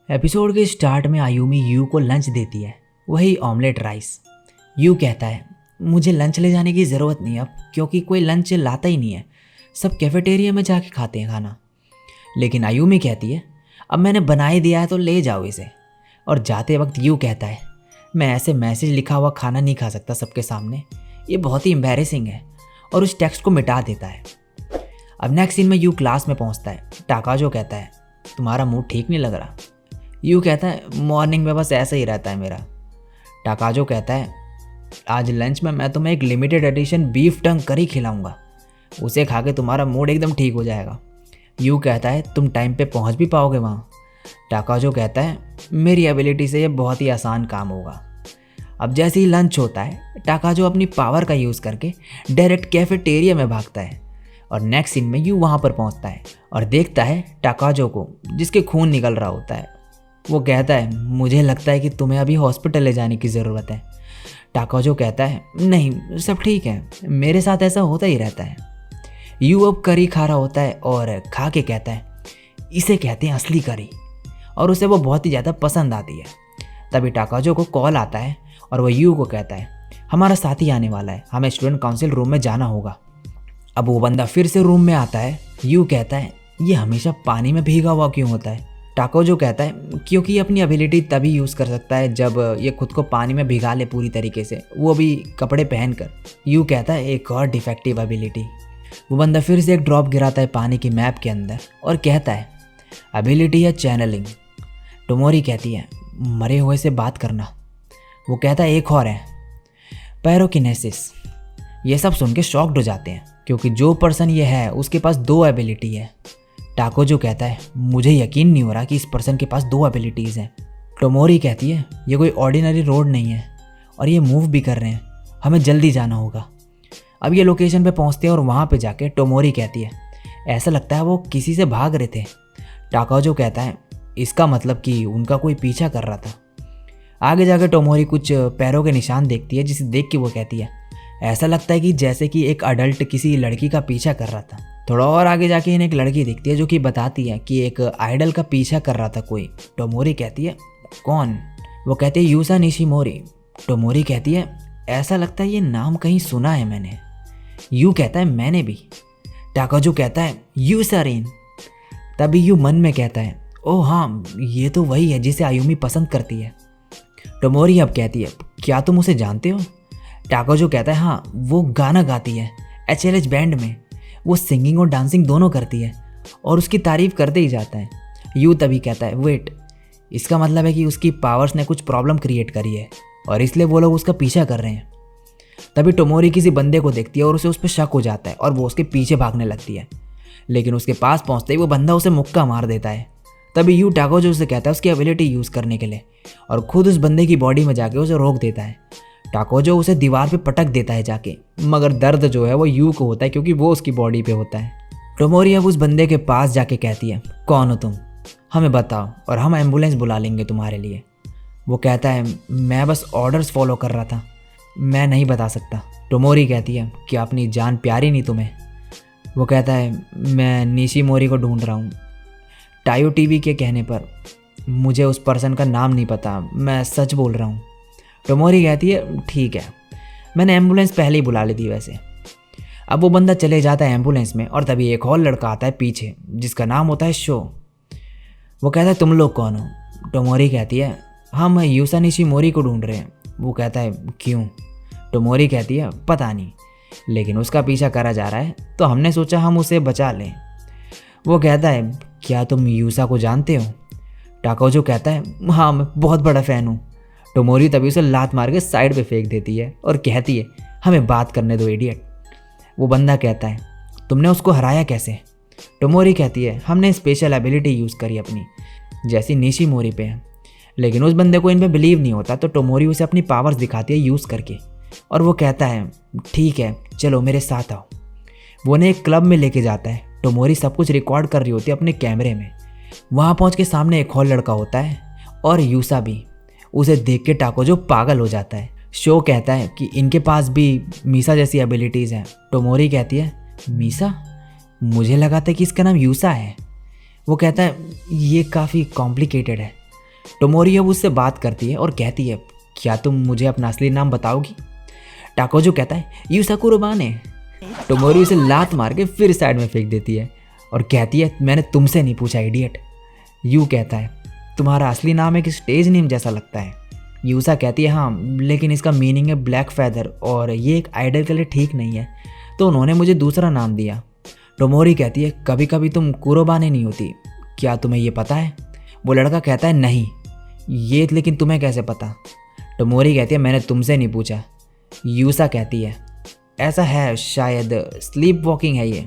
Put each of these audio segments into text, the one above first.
Episode के start में आयुमी you को लंच देती है, वही ऑमलेट राइस। यू कहता है मुझे लंच ले जाने की ज़रूरत नहीं अब, क्योंकि कोई लंच लाता ही नहीं है, सब कैफेटेरिया में जाके खाते हैं खाना। लेकिन आयुमी कहती है अब मैंने बना ही दिया है तो ले जाओ इसे। और जाते वक्त यू कहता है मैं ऐसे मैसेज लिखा हुआ खाना नहीं खा सकता सबके सामने, ये बहुत ही एम्बैरेसिंग है, और उस टेक्स्ट को मिटा देता है। अब नेक्स्ट सीन में यू क्लास में पहुंचता है। टाकाजो कहता है तुम्हारा मूड ठीक नहीं लग रहा। यू कहता है मॉर्निंग में बस ऐसा ही रहता है मेरा। टाकाजो कहता है आज लंच में मैं तुम्हें एक लिमिटेड एडिशन बीफ टंग करी खिलाऊंगा, उसे खा के तुम्हारा मूड एकदम ठीक हो जाएगा। यू कहता है तुम टाइम पे पहुंच भी पाओगे वहाँ। टाकाजो कहता है मेरी एबिलिटी से ये बहुत ही आसान काम होगा। अब जैसे ही लंच होता है टाकाजो अपनी पावर का यूज़ करके डायरेक्ट कैफेटेरिया में भागता है, और नेक्स्ट सीन में यू वहाँ पर पहुँचता है और देखता है टाकाजो को जिसके खून निकल रहा होता है। वो कहता है मुझे लगता है कि तुम्हें अभी हॉस्पिटल ले जाने की ज़रूरत है। टाकाजो कहता है नहीं सब ठीक है, मेरे साथ ऐसा होता ही रहता है। यू अब करी खा रहा होता है और खा के कहता है इसे कहते हैं असली करी, और उसे वो बहुत ही ज़्यादा पसंद आती है। तभी टाकाजो को कॉल आता है और वो यू को कहता है हमारा साथी आने वाला है, हमें स्टूडेंट काउंसिल रूम में जाना होगा। अब वो बंदा फिर से रूम में आता है। यू कहता है ये हमेशा पानी में भीगा हुआ क्यों होता है। टाकाजो कहता है क्योंकि ये अपनी एबिलिटी तभी यूज़ कर सकता है जब ये खुद को पानी में भिगा ले पूरी तरीके से, वो भी कपड़े पहनकर। यू कहता है एक और डिफेक्टिव एबिलिटी। वो बंदा फिर से एक ड्रॉप गिराता है पानी की मैप के अंदर और कहता है एबिलिटी है चैनलिंग। टोमोरी कहती है मरे हुए से बात करना। वो कहता है एक और है पैरोकिनेसिस। ये सब सुन के शॉक्ड हो जाते हैं क्योंकि जो पर्सन ये है उसके पास 2 एबिलिटी है। टाकाजो कहता है मुझे यकीन नहीं हो रहा कि इस पर्सन के पास 2 एबिलिटीज़ हैं। टोमोरी कहती है ये कोई ऑर्डिनरी रोड नहीं है और ये मूव भी कर रहे हैं, हमें जल्दी जाना होगा। अब ये लोकेशन पे पहुंचते हैं और वहाँ पे जाके टोमोरी कहती है ऐसा लगता है वो किसी से भाग रहे थे। टाकाजो कहता है इसका मतलब कि उनका कोई पीछा कर रहा था। आगे जाकर टोमोरी कुछ पैरों के निशान देखती है जिसे देख के वो कहती है ऐसा लगता है कि जैसे कि एक अडल्ट किसी लड़की का पीछा कर रहा था। थोड़ा और आगे जाके इन्हें एक लड़की दिखती है जो कि बताती है कि एक आइडल का पीछा कर रहा था कोई। टोमोरी कहती है कौन? वो कहती है यूसा निशिमोरी। टोमोरी कहती है ऐसा लगता है ये नाम कहीं सुना है मैंने। यू कहता है मैंने भी। टाकाजो कहता है यूसारिन। तभी यू मन में कहता है ओह हाँ ये तो वही है जिसे आयुमी पसंद करती है। टोमोरी अब कहती है क्या तुम उसे जानते हो? टाकाजो कहता है हाँ वो गाना गाती है HLH बैंड में, वो सिंगिंग और डांसिंग दोनों करती है और उसकी तारीफ करते ही जाता है। यू तभी कहता है वेट, इसका मतलब है कि उसकी पावर्स ने कुछ प्रॉब्लम क्रिएट करी है और इसलिए वो लोग उसका पीछा कर रहे हैं। तभी टोमोरी किसी बंदे को देखती है और उसे उस पर शक हो जाता है और वो उसके पीछे भागने लगती है, लेकिन उसके पास पहुंचते ही वो बंदा उसे मुक्का मार देता है। तभी यू टाकाजो उसे कहता है उसकी एबिलिटी यूज़ करने के लिए और खुद उस बंदे की बॉडी में जाके उसे रोक देता है। टाकाजो उसे दीवार पे पटक देता है जाके, मगर दर्द जो है वो यू को होता है क्योंकि वो उसकी बॉडी पे होता है। टोमोरी अब उस बंदे के पास जाके कहती है कौन हो तुम, हमें बताओ और हम एम्बुलेंस बुला लेंगे तुम्हारे लिए। वो कहता है मैं बस ऑर्डर्स फॉलो कर रहा था, मैं नहीं बता सकता। टोमोरी कहती है कि अपनी जान प्यारी नहीं तुम्हें? वो कहता है मैं निशिमोरी को ढूंढ रहा हूँ। टायो टीवी के कहने पर मुझे उस पर्सन का नाम नहीं पता, मैं सच बोल रहा हूँ। टोमोरी कहती है ठीक है, मैंने एम्बुलेंस पहले ही बुला ली थी वैसे। अब वो बंदा चले जाता है एम्बुलेंस में और तभी एक और लड़का आता है पीछे जिसका नाम होता है शो। वो कहता है तुम लोग कौन हो? टोमोरी कहती है हम यूसा निशिमोरी को ढूंढ रहे हैं। वो कहता है क्यों? टोमोरी कहती है पता नहीं, लेकिन उसका पीछा करा जा रहा है तो हमने सोचा हम उसे बचा लें। वो कहता है क्या तुम यूसा को जानते हो? टाकाजो कहता है हाँ मैं बहुत बड़ा फ़ैन हूँ। टोमोरी तभी उसे लात मार के साइड पे फेंक देती है और कहती है हमें बात करने दो इडियट। वो बंदा कहता है तुमने उसको हराया कैसे? टोमोरी कहती है हमने स्पेशल एबिलिटी यूज़ करी अपनी, जैसी निशिमोरी पे है। लेकिन उस बंदे को इन पे बिलीव नहीं होता तो टोमोरी उसे अपनी पावर्स दिखाती है यूज़ करके, और वो कहता है ठीक है चलो मेरे साथ आओ। वो उन्हें एक क्लब में लेके जाता है। टोमोरी सब कुछ रिकॉर्ड कर रही होती है अपने कैमरे में। वहाँ पहुँच के सामने एक और लड़का होता है और यूसा भी। उसे देख के टाकोजो पागल हो जाता है। शो कहता है कि इनके पास भी मीसा जैसी एबिलिटीज़ हैं। टोमोरी कहती है, मीसा? मुझे लगा था कि इसका नाम यूसा है। वो कहता है, ये काफ़ी कॉम्प्लिकेटेड है। टोमोरी अब उससे बात करती है और कहती है, क्या तुम मुझे अपना असली नाम बताओगी? टाकोजो कहता है, यूसा कुरोबाने। टोमोरी उसे लात मार के फिर साइड में फेंक देती है और कहती है, मैंने तुमसे नहीं पूछा इडियट। यू कहता है, तुम्हारा असली नाम एक स्टेज नेम जैसा लगता है। यूसा कहती है, हाँ लेकिन इसका मीनिंग है ब्लैक फैदर और ये एक आइडल के लिए ठीक नहीं है, तो उन्होंने मुझे दूसरा नाम दिया। टोमोरी कहती है, कभी कभी तुम कुरोबाने नहीं होती, क्या तुम्हें ये पता है? वो लड़का कहता है, नहीं। ये लेकिन तुम्हें कैसे पता? टोमोरी कहती है, मैंने तुमसे नहीं पूछा। यूसा कहती है, ऐसा है, शायद स्लीप वॉकिंग है ये।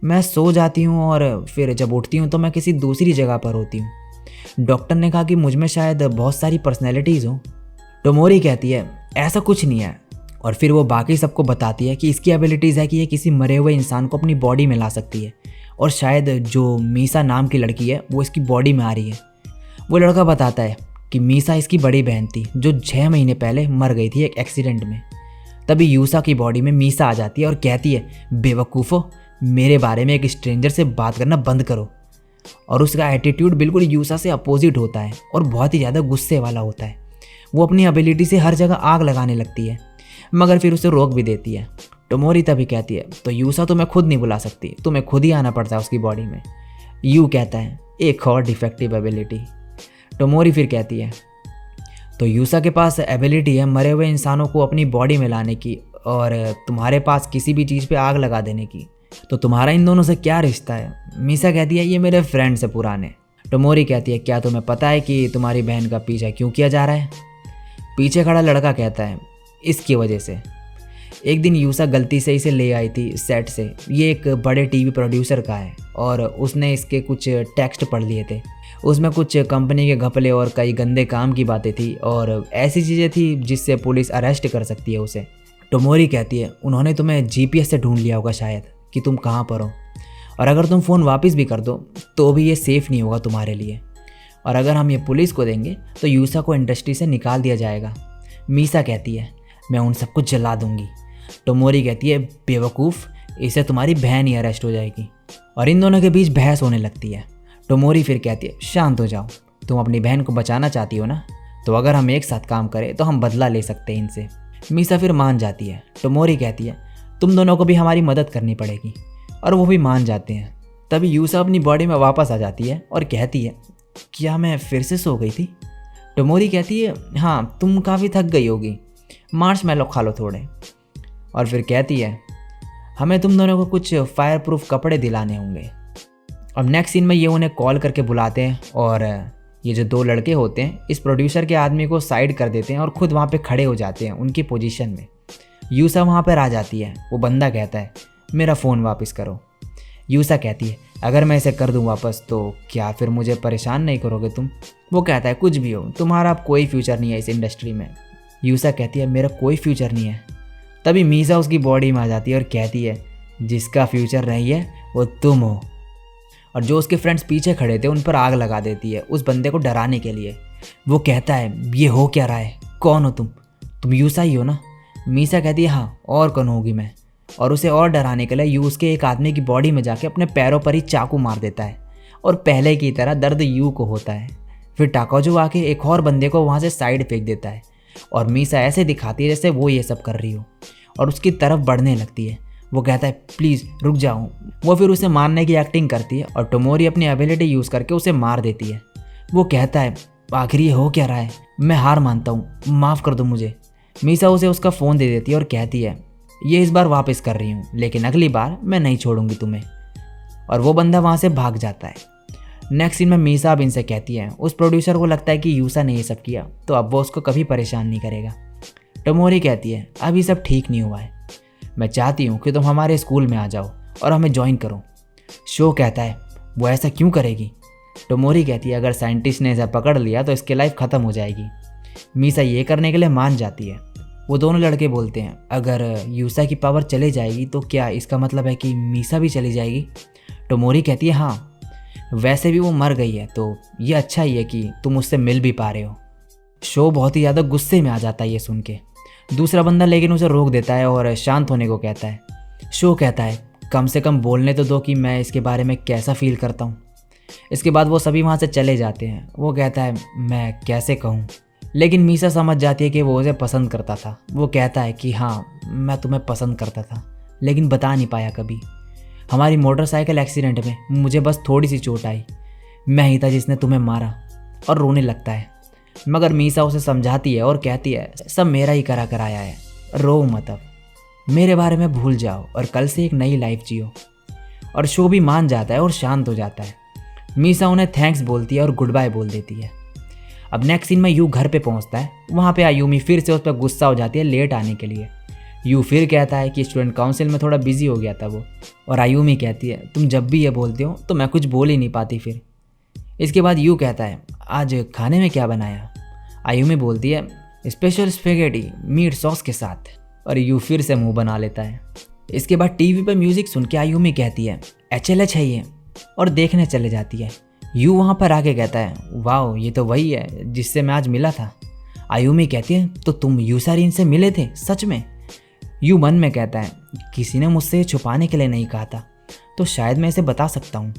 मैं सो जाती हूँ और फिर जब उठती हूँ तो मैं किसी दूसरी जगह पर होती हूँ। डॉक्टर ने कहा कि मुझ में शायद बहुत सारी पर्सनैलिटीज़ हों। टोमोरी कहती है, ऐसा कुछ नहीं है। और फिर वो बाकी सबको बताती है कि इसकी एबिलिटीज़ है कि ये किसी मरे हुए इंसान को अपनी बॉडी में ला सकती है और शायद जो मीसा नाम की लड़की है वो इसकी बॉडी में आ रही है। वो लड़का बताता है कि मीसा इसकी बड़ी बहन थी जो 6 महीने पहले मर गई थी एक एक्सीडेंट में। तभी यूसा की बॉडी में मीसा आ जाती है और कहती है, बेवकूफ़ो, मेरे बारे में एक स्ट्रेंजर से बात करना बंद करो। और उसका एटीट्यूड बिल्कुल यूसा से अपोजिट होता है और बहुत ही ज़्यादा गुस्से वाला होता है। वो अपनी एबिलिटी से हर जगह आग लगाने लगती है, मगर फिर उसे रोक भी देती है। टोमोरी तभी कहती है, तो यूसा तो मैं खुद नहीं बुला सकती, तुम्हें खुद ही आना पड़ता है उसकी बॉडी में। यू कहता है, एक और डिफेक्टिव एबिलिटी। टोमोरी फिर कहती है, तो यूसा के पास एबिलिटी है मरे हुए इंसानों को अपनी बॉडी में लाने की और तुम्हारे पास किसी भी चीज़ पे आग लगा देने की, तो तुम्हारा इन दोनों से क्या रिश्ता है? मीसा कहती है, ये मेरे फ्रेंड से पुराने। टोमोरी कहती है, क्या तुम्हें पता है कि तुम्हारी बहन का पीछा क्यों किया जा रहा है? पीछे खड़ा लड़का कहता है, इसकी वजह से। एक दिन यूसा गलती से इसे ले आई थी सेट से। ये एक बड़े टीवी प्रोड्यूसर का है और उसने इसके कुछ टेक्स्ट पढ़ लिए थे। उसमें कुछ कंपनी के घपले और कई गंदे काम की बातें थी और ऐसी चीज़ें थी जिससे पुलिस अरेस्ट कर सकती है उसे। टोमोरी कहती है, उन्होंने तुम्हें जीपीएस से ढूंढ लिया होगा शायद कि तुम कहाँ पर हो, और अगर तुम फ़ोन वापस भी कर दो तो भी ये सेफ़ नहीं होगा तुम्हारे लिए, और अगर हम ये पुलिस को देंगे तो यूसा को इंडस्ट्री से निकाल दिया जाएगा। मीसा कहती है, मैं उन सबको जला दूंगी। टोमोरी कहती है, बेवकूफ़, इससे तुम्हारी बहन ही अरेस्ट हो जाएगी। और इन दोनों के बीच बहस होने लगती है। टोमोरी फिर कहती है, शांत हो जाओ, तुम अपनी बहन को बचाना चाहती हो ना, तो अगर हम एक साथ काम करें तो हम बदला ले सकते हैं इनसे। मीसा फिर मान जाती है। टोमोरी कहती है, तुम दोनों को भी हमारी मदद करनी पड़ेगी, और वो भी मान जाते हैं। तभी यूसा अपनी बॉडी में वापस आ जाती है और कहती है, क्या मैं फिर से सो गई थी? टोमोरी कहती है, हाँ तुम काफ़ी थक गई होगी, मार्शमैलो खा लो थोड़े। और फिर कहती है, हमें तुम दोनों को कुछ फायर प्रूफ कपड़े दिलाने होंगे। अब नेक्स्ट सीन में ये उन्हें कॉल करके बुलाते हैं और ये जो 2 लड़के होते हैं इस प्रोड्यूसर के आदमी को साइड कर देते हैं और खुद वहाँ पे खड़े हो जाते हैं उनकी पोजीशन में। यूसा वहाँ पर आ जाती है। वो बंदा कहता है, मेरा फ़ोन वापस करो। यूसा कहती है, अगर मैं इसे कर दूँ वापस तो क्या फिर मुझे परेशान नहीं करोगे तुम? वो कहता है, कुछ भी हो, तुम्हारा अब कोई फ्यूचर नहीं है इस इंडस्ट्री में। यूसा कहती है, मेरा कोई फ्यूचर नहीं है। तभी मीसा उसकी बॉडी में आ जाती है और कहती है, जिसका फ्यूचर नहीं है वो तुम हो। और जो उसके फ्रेंड्स पीछे खड़े थे उन पर आग लगा देती है उस बंदे को डराने के लिए। वो कहता है, ये हो क्या रहा है? कौन हो तुम? तुम यूसा ही हो ना? मीसा कहती है, हाँ, और कौन होगी मैं? और उसे और डराने के लिए यू उसके एक आदमी की बॉडी में जाके अपने पैरों पर ही चाकू मार देता है और पहले की तरह दर्द यू को होता है। फिर टाकोजो आके एक और बंदे को वहाँ से साइड फेंक देता है और मीसा ऐसे दिखाती है जैसे वो ये सब कर रही हो और उसकी तरफ बढ़ने लगती है। वो कहता है, प्लीज़ रुक जाओ। वो फिर उसे मारने की एक्टिंग करती है और टोमोरी अपनी एबिलिटी यूज़ करके उसे मार देती है। वो कहता है, आखिर ये हो क्या रहा है? मैं हार मानता हूँ, माफ़ कर दो मुझे। मीसा उसे उसका फ़ोन दे देती है और कहती है, ये इस बार वापस कर रही हूँ, लेकिन अगली बार मैं नहीं छोड़ूंगी तुम्हें। और वो बंदा वहाँ से भाग जाता है। नेक्स्ट सीन में मीसा अब इनसे कहती है, उस प्रोड्यूसर को लगता है कि यूसा ने ये सब किया तो अब वो उसको कभी परेशान नहीं करेगा। टोमोरी कहती है, अब ये सब ठीक नहीं हुआ है, मैं चाहती हूँ कि तुम हमारे स्कूल में आ जाओ और हमें ज्वाइन करो। शो कहता है, वो ऐसा क्यों करेगी? टोमोरी कहती है, अगर साइंटिस्ट ने इसे पकड़ लिया तो इसकी लाइफ ख़त्म हो जाएगी। मीसा ये करने के लिए मान जाती है। वो दोनों लड़के बोलते हैं अगर यूसा की पावर चले जाएगी तो क्या इसका मतलब है कि मीसा भी चली जाएगी? टोमोरी कहती है हाँ, वैसे भी वो मर गई है तो ये अच्छा ही है कि तुम उससे मिल भी पा रहे हो। शो बहुत ही ज़्यादा गुस्से में आ जाता है ये सुन के। दूसरा बंदा लेकिन उसे रोक देता है और शांत होने को कहता है। शो कहता है कम से कम बोलने तो दो कि मैं इसके बारे में कैसा फील करता हूँ। इसके बाद वो सभी वहाँ से चले जाते हैं। वो कहता है मैं कैसे कहूँ, लेकिन मीसा समझ जाती है कि वो उसे पसंद करता था। वो कहता है कि हाँ मैं तुम्हें पसंद करता था लेकिन बता नहीं पाया कभी। हमारी मोटरसाइकिल एक्सीडेंट में मुझे बस थोड़ी सी चोट आई, मैं ही था जिसने तुम्हें मारा। और रोने लगता है मगर मीसा उसे समझाती है और कहती है सब मेरा ही करा कराया है, रो मत, अब मेरे बारे में भूल जाओ और कल से एक नई लाइफ जियो। और शो भी मान जाता है और शांत हो जाता है। मीसा उन्हें थैंक्स बोलती है और गुड बाय बोल देती है। अब नेक्स्ट सीन में यू घर पे पहुंचता है। वहाँ पे आयुमी फिर से उस पर गुस्सा हो जाती है लेट आने के लिए। यू फिर कहता है कि स्टूडेंट काउंसिल में थोड़ा बिजी हो गया था वो। और आयुमी कहती है तुम जब भी ये बोलते हो तो मैं कुछ बोल ही नहीं पाती फिर। इसके बाद यू कहता है आज खाने में क्या बनाया? आयुमी बोलती है स्पेशल स्पेगेटी मीट सॉस के साथ। और यू फिर से मुंह बना लेता है। इसके बाद टीवी पर म्यूजिक सुन के आयुमी कहती है HLH है ये, और देखने चले जाती है। यू वहाँ पर आके कहता है वाओ ये तो वही है जिससे मैं आज मिला था। आयुमी कहती है तो तुम यूसारीन से मिले थे सच में? यू मन में कहता है किसी ने मुझसे छुपाने के लिए नहीं कहा था तो शायद मैं इसे बता सकता हूँ।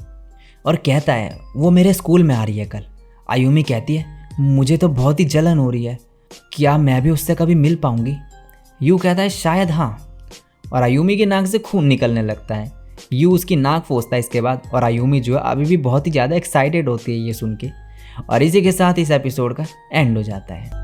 और कहता है वो मेरे स्कूल में आ रही है कल। आयुमी कहती है मुझे तो बहुत ही जलन हो रही है, क्या मैं भी उससे कभी मिल पाऊंगी? यू कहता है शायद हाँ। और आयुमी की नाक से खून निकलने लगता है। यू उसकी नाक पोंछता है इसके बाद। और आयुमी जो है अभी भी बहुत ही ज़्यादा एक्साइटेड होती है ये सुन के। और इसी के साथ इस एपिसोड का एंड हो जाता है।